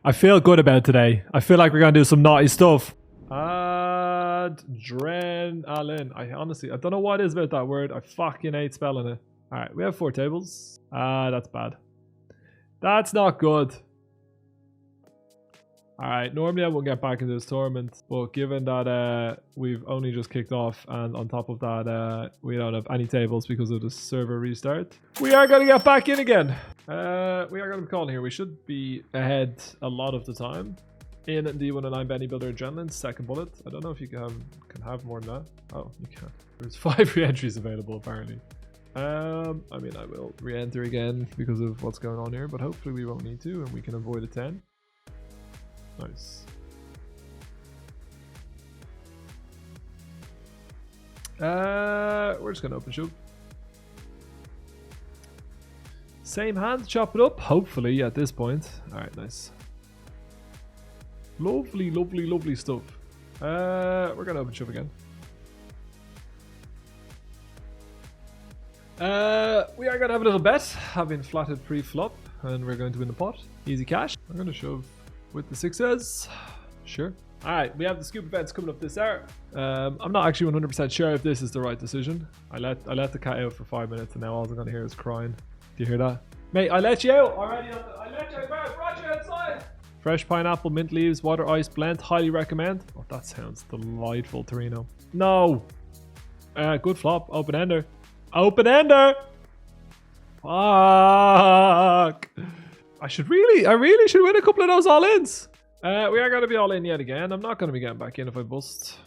I feel good about today. I feel like we're going to do some naughty stuff. Adrenaline. I don't know what it is about that word. I fucking hate spelling it. Alright, we have 4 tables. That's bad. That's not good. Alright, normally I won't get back into this tournament, but given that we've only just kicked off, and on top of that we don't have any tables because of the server restart, we are going to get back in again. We are going to be calling here. We should be ahead a lot of the time in the IWINNING Bounty Builder Adrenaline second bullet. I don't know if you can have more than that. Oh, you can. There's 5 re-entries available apparently. I mean, I will re-enter again because of what's going on here, but hopefully we won't need to and we can avoid a 10. Nice. We're just gonna open shove. Same hand, chop it up, hopefully at this point. Alright, nice. Lovely, lovely, lovely stuff. We're gonna open shove again. We are gonna have a little bet, having flatted pre-flop, and we're going to win the pot. Easy cash. I'm gonna shove with the 6s. Sure. Alright, we have the scoop events coming up this hour. I'm not actually 100% sure if this is the right decision. I let the cat out for 5 minutes and now all I'm gonna hear is crying. Do you hear that? Mate, I let you out already. I let you out. I brought you outside. Fresh pineapple, mint leaves, water ice blend. Highly recommend. Oh, that sounds delightful, Torino. No. Good flop. Open ender. Open ender. Fuck. I really should win a couple of those all-ins. We are going to be all-in yet again. I'm not going to be getting back in if I bust.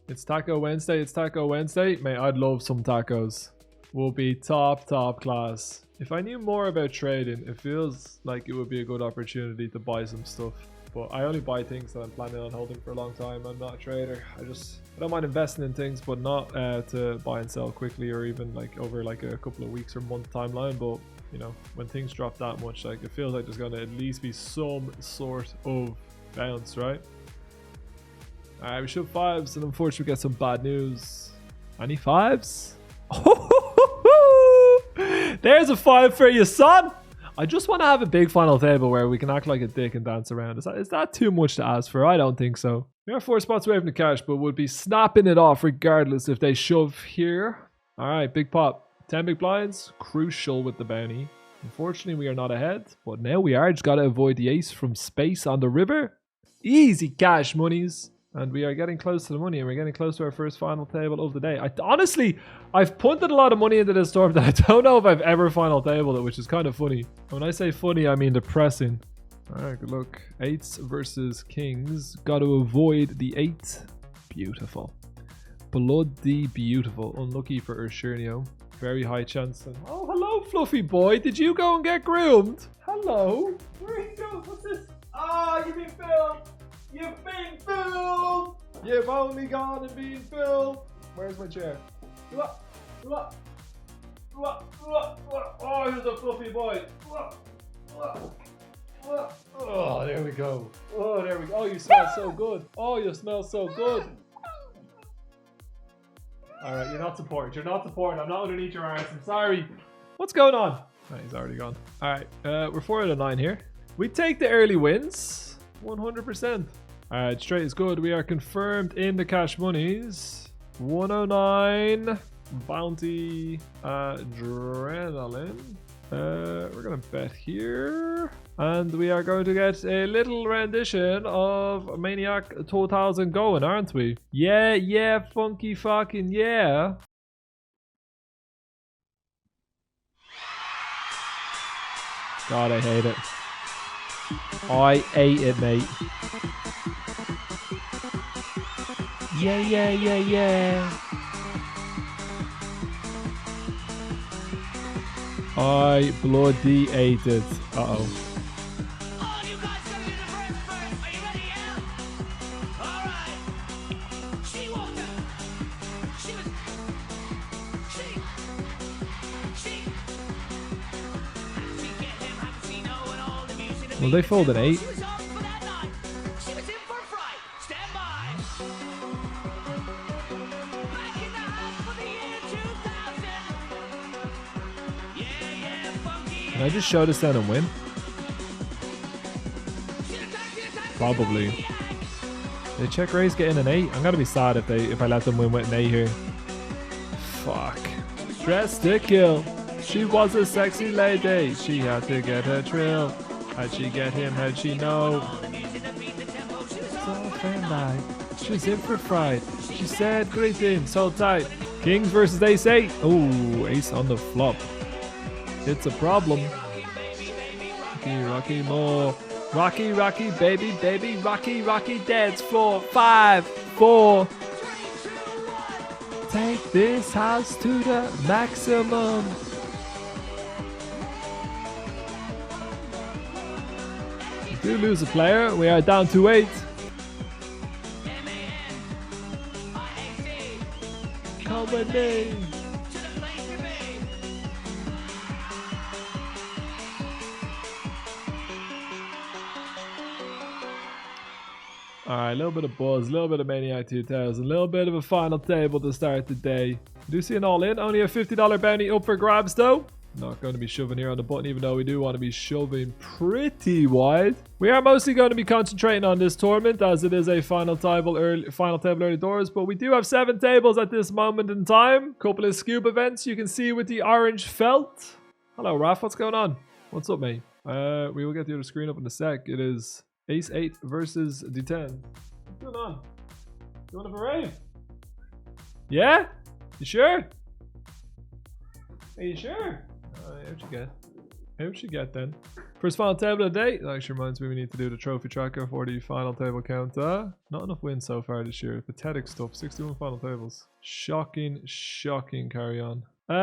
It's Taco Wednesday. It's Taco Wednesday. Mate, I'd love some tacos. Will be top class. If I knew more about trading, it feels like it would be a good opportunity to buy some stuff. But I only buy things that I'm planning on holding for a long time. I'm not a trader. I don't mind investing in things, but not to buy and sell quickly or even like over like a couple of weeks or month timeline. But you know, when things drop that much, like it feels like there's gonna at least be some sort of bounce, right? Alright, we shove 5s and unfortunately we get some bad news. Any 5s? There's a 5 for you, son! I just want to have a big final table where we can act like a dick and dance around. Is that too much to ask for? I don't think so. We are 4 spots away from the cash, but would be snapping it off regardless if they shove here. Alright, big pop. 10 big blinds. Crucial with the bounty. Unfortunately, we are not ahead, but now we are. Just got to avoid the ace from space on the river. Easy cash monies. And we are getting close to the money, and we're getting close to our first final table of the day. Honestly, I've punted a lot of money into this storm that I don't know if I've ever final tabled it, which is kind of funny. When I say funny, I mean depressing. Alright, good luck. 8s versus kings. Got to avoid the 8. Beautiful. Bloody beautiful. Unlucky for Urshernio. Very high chance. Oh, hello, fluffy boy. Did you go and get groomed? Hello. Where are you going? What's this? Ah, you've been filmed. You've been filmed. You've only gone and been filmed. Where's my chair? Oh, here's a fluffy boy. Oh, there we go. Oh, there we go. Oh, you smell so good. Oh, you smell so good. Alright, you're not supported. You're not supported. I'm not underneath your arms. I'm sorry. What's going on? Oh, he's already gone. Alright, we're 4 out of 9 here. We take the early wins. 100%. Alright, straight is good. We are confirmed in the cash monies. 109. Bounty adrenaline. We're going to bet here. And we are going to get a little rendition of Maniac 2000 going, aren't we? Yeah, funky fucking yeah. God, I hate it. I hate it, mate. Yeah. I bloody hate it. Uh-oh. Well, they fold an 8. Can I just show this down and win? Probably. They check raise, get in an 8. I'm gonna be sad if I let them win with an 8 here. Fuck. Dressed to kill. She was a sexy lady. She had to get her thrill. How'd she get him? How'd she know? So fan like. She's in for fright. She said greetings, hold tight. Kings versus ace 8. Oh, ace on the flop. It's a problem. Rocky more. Rocky, rocky, baby, baby, rocky, rocky, dance floor. 5, 4. Take this house to the maximum. We do lose a player. We are down to 8. Come with me. Alright, a little bit of buzz, a little bit of Maniac 2000, a little bit of a final table to start the day. We do see an all-in, only a $50 bounty up for grabs though. Not going to be shoving here on the button, even though we do want to be shoving pretty wide. We are mostly going to be concentrating on this tournament as it is a final table early doors, but we do have 7 tables at this moment in time. Couple of scoop events you can see with the orange felt. Hello Raph, what's going on? What's up mate? We will get the other screen up in a sec. It is Ace 8 versus D10. What's going on? You want to have a rave? Yeah? You sure? Are you sure? How'd you get? How'd you get then? First final table of the day. That actually reminds me we need to do the trophy tracker for the final table count. Not enough wins so far this year. Pathetic stuff. 61 final tables. Shocking, shocking carry on.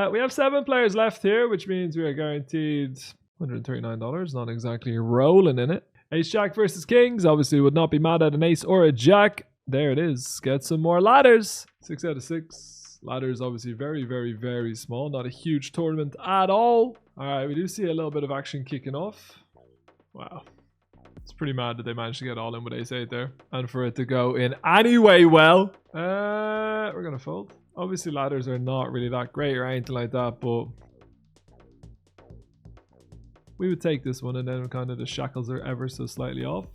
We have 7 players left here, which means we are guaranteed $139. Not exactly rolling in it. Ace Jack versus Kings. Obviously would not be mad at an ace or a jack. There it is. Get some more ladders. 6 out of 6. Ladders obviously very, very, very small. Not a huge tournament at all. Alright, we do see a little bit of action kicking off. Wow. It's pretty mad that they managed to get all in with ace 8 there. And for it to go in anyway well. We're going to fold. Obviously ladders are not really that great or anything like that, but we would take this one, and then kind of the shackles are ever so slightly off.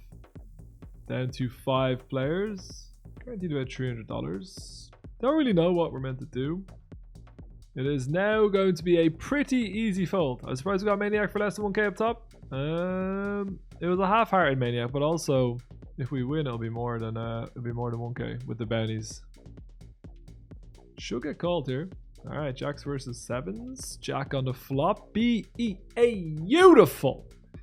Down to 5 players. Guaranteed about $300. Don't really know what we're meant to do. It is now going to be a pretty easy fold. I was surprised we got Maniac for less than 1k up top. It was a half-hearted Maniac, but also if we win, it'll be more than 1k with the bounties. Should get called here. Alright, jacks versus 7s. Jack on the flop. Beautiful.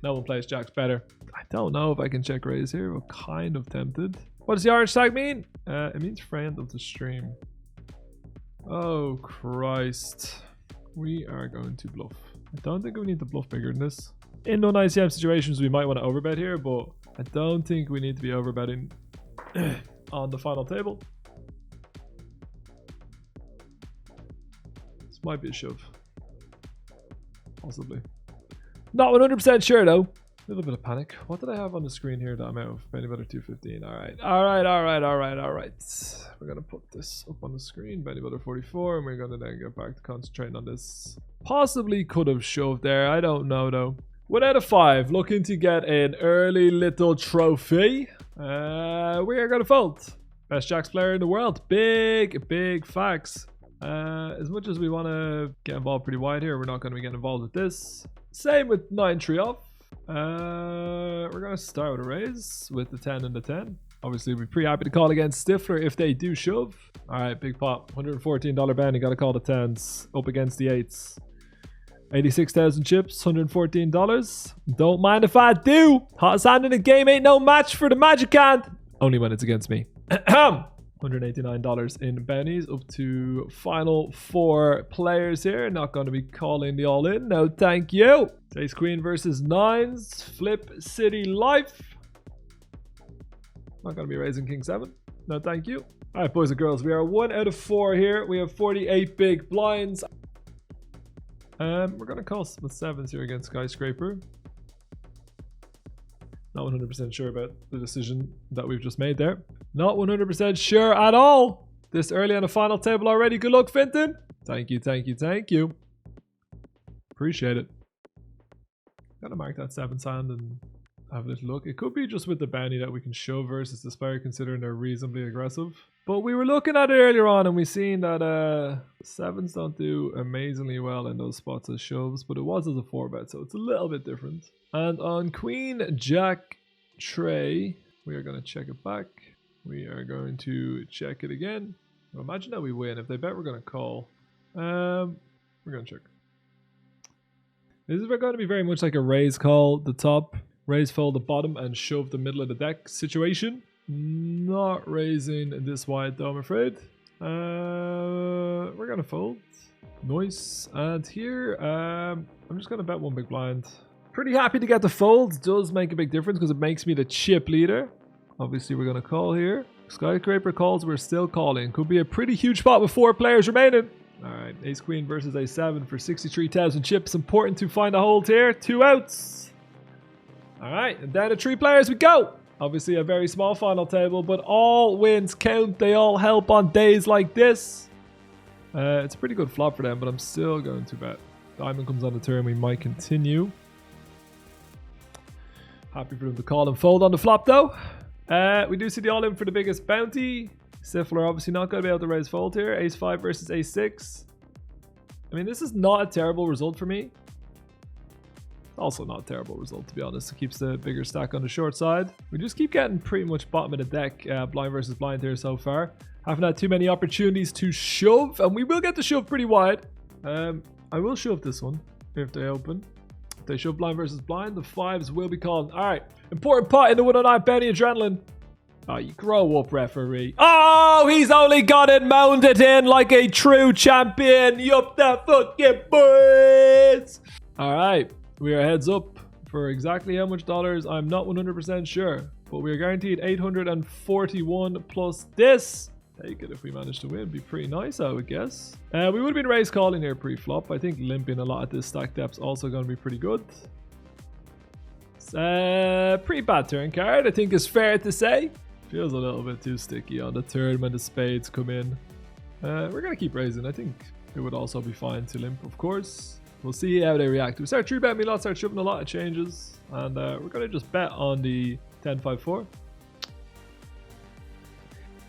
No one plays jacks better. I don't know if I can check raise here. I'm kind of tempted. What does the orange tag mean? It means friend of the stream. Oh, Christ. We are going to bluff. I don't think we need to bluff bigger than this. In non-ICM situations, we might want to overbet here, but I don't think we need to be overbetting on the final table. Might be a shove. Possibly. Not 100% sure though. A little bit of panic. What did I have on the screen here that I'm out of? Any better 215. Alright. We're gonna put this up on the screen. Benny Butter 44, and we're gonna then get back to concentrating on this. Possibly could have shoved there. I don't know though. 1 out of 5. Looking to get an early little trophy. We are gonna fold. Best jacks player in the world. Big facts. As much as we want to get involved pretty wide here, we're not going to be getting involved with this. Same with 9-3 off. We're going to start with a raise with the 10 and the 10. Obviously, we're pretty happy to call against Stifler if they do shove. Alright, big pot. $114 bounty. Got to call the 10s up against the 8s. 86,000 chips, $114. Don't mind if I do. Hottest hand in the game ain't no match for the Magic Hand. Only when it's against me. $189 in bounties up to final 4 players here. Not going to be calling the all in. No, thank you. Ace Queen versus 9s. Flip City Life. Not going to be raising King 7. No, thank you. All right, boys and girls. We are 1 out of 4 here. We have 48 big blinds. We're going to call with 7s here against Skyscraper. Not 100% sure about the decision that we've just made there. Not 100% sure at all. This early on the final table already. Good luck, Finton. Thank you. Appreciate it. Gotta mark that 7th hand and have a little look. It could be just with the bounty that we can shove versus the Spire, considering they're reasonably aggressive. But we were looking at it earlier on and we seen that sevens don't do amazingly well in those spots as shoves, but it was as a 4-bet, so it's a little bit different. And on Queen Jack Tray, we are going to check it back. We are going to check it again. Well, imagine that we win. If they bet, we're going to call. We're going to check. This is going to be very much like a raise call the top, raise fold the bottom, and shove the middle of the deck situation. Not raising this wide though, I'm afraid. We're going to fold. Nice. And here, I'm just going to bet one big blind. Pretty happy to get the folds. Does make a big difference because it makes me the chip leader. Obviously, we're going to call here. Skyscraper calls, we're still calling. Could be a pretty huge spot with 4 players remaining. Alright, Ace Queen versus Ace 7 for 63,000 chips. Important to find a hold here. 2 outs. Alright, and down to 3 players we go. Obviously a very small final table, but all wins count. They all help on days like this. It's a pretty good flop for them, but I'm still going to bet. Diamond comes on the turn, we might continue. Happy for them to call and fold on the flop though. We do see the all-in for the biggest bounty. Sifler obviously not going to be able to raise fold here. Ace 5 versus Ace 6. I mean, this is not a terrible result for me. Also not a terrible result, to be honest. It keeps the bigger stack on the short side. We just keep getting pretty much bottom of the deck, blind versus blind here so far. Haven't had too many opportunities to shove, and we will get to shove pretty wide. I will shove this one if they open. If they shove blind versus blind, the 5s will be called. All right, important pot in the 109 bounty adrenaline. Oh, you grow up, referee. Oh, he's only got it mounted in like a true champion. Yup, that fucking boys. All right, we are heads up for exactly how much dollars. I'm not 100% sure, but we are guaranteed 841 plus this. Take it if we manage to win. Be pretty nice, I would guess. We would have been raise calling here pre-flop. I think limping a lot at this stack depth's also going to be pretty good. Pretty bad turn card, I think is fair to say. Feels a little bit too sticky on the turn when the spades come in. We're going to keep raising. I think it would also be fine to limp, of course. We'll see how they react. We start 3-betting me a lot, start shoving a lot of changes. And we're going to just bet on the 10-5-4.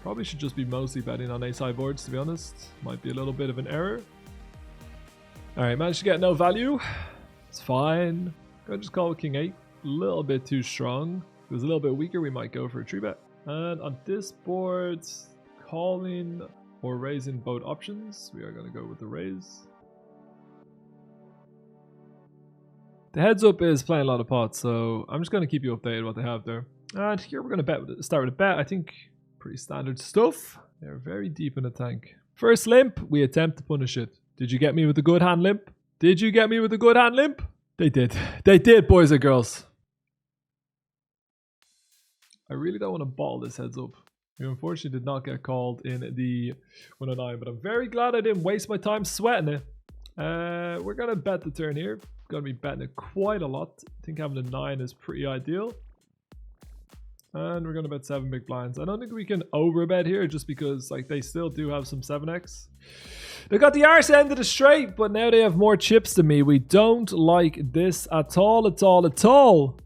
Probably should just be mostly betting on ace-high boards, to be honest. Might be a little bit of an error. Alright, managed to get no value. It's fine. Gonna just call with king 8. A little bit too strong. If it was a little bit weaker, we might go for a 3-bet. And on this board, calling or raising both options. We are going to go with the raise. The heads up is playing a lot of pots, so I'm just going to keep you updated what they have there. And here we're going to start with a bet. I think pretty standard stuff. They're very deep in the tank. First limp, we attempt to punish it. Did you get me with a good hand limp? Did you get me with a good hand limp? They did. They did, boys and girls. I really don't want to bottle this heads up. We unfortunately did not get called in the 109, but I'm very glad I didn't waste my time sweating it. We're going to bet the turn here. Going to be betting it quite a lot. I think having a 9 is pretty ideal. And we're going to bet 7 big blinds. I don't think we can overbet here just because like they still do have some 7x. They got the arse end of the straight, but now they have more chips than me. We don't like this at all, at all, at all.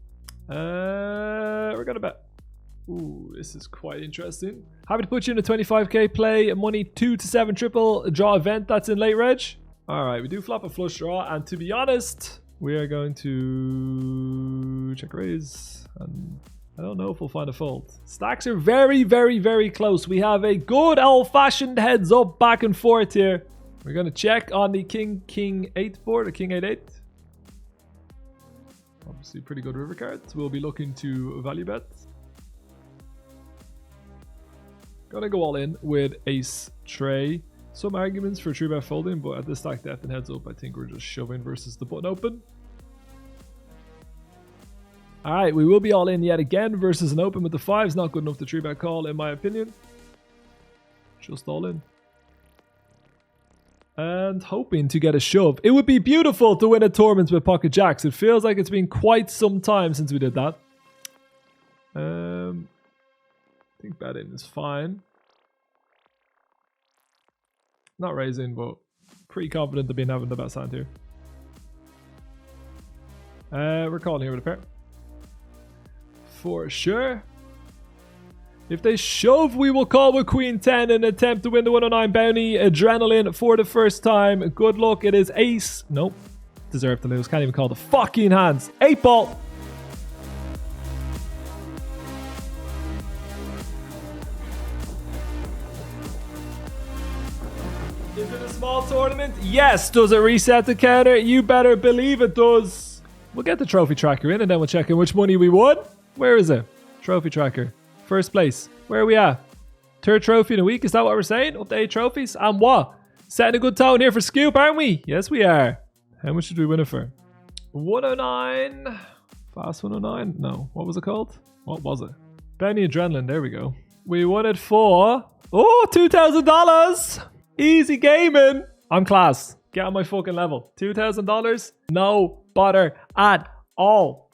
We're going to bet. Ooh, this is quite interesting. Happy to put you in a 25k play, money 2 to 7 triple draw event. That's in late reg. Alright, we do flop a flush draw, and to be honest, we are going to check raise. And I don't know if we'll find a fold. Stacks are very, very, very close. We have a good old-fashioned heads up back and forth here. We're going to check on the king 8 board, or king 8-8. Obviously pretty good river cards. We'll be looking to value bet. Gonna go all in with ace tray. Some arguments for 3-bet folding, but at this stack depth and heads up, I think we're just shoving versus the button open. Alright, we will be all in yet again versus an open with the 5s. Not good enough to 3-bet call, in my opinion. Just all in. And hoping to get a shove. It would be beautiful to win a tournament with pocket jacks. It feels like it's been quite some time since we did that. I think betting is fine. Not raising, but pretty confident of being having the best hand here. We're calling here with a pair. for sure. If they shove, we will call with Queen 10 and attempt to win the 109 bounty adrenaline for the first time. Good luck. It is ace. Nope. Deserve to lose. Can't even call the fucking hands. 8 ball. Is it a small tournament? Yes. Does it reset the counter? You better believe it does. We'll get the trophy tracker in and then we'll check in which money we won. Where is it? Trophy tracker. First place. Where are we at? 3rd trophy in a week. Is that what we're saying? Up to 8 trophies. And what? Setting a good tone here for Scoop, aren't we? Yes, we are. How much did we win it for? 109. Fast 109? No. What was it called? What was it? Bounty Adrenaline. There we go. We won it for... Oh, $2,000. Easy gaming. I'm class. Get on my fucking level. $2,000. No bother at all.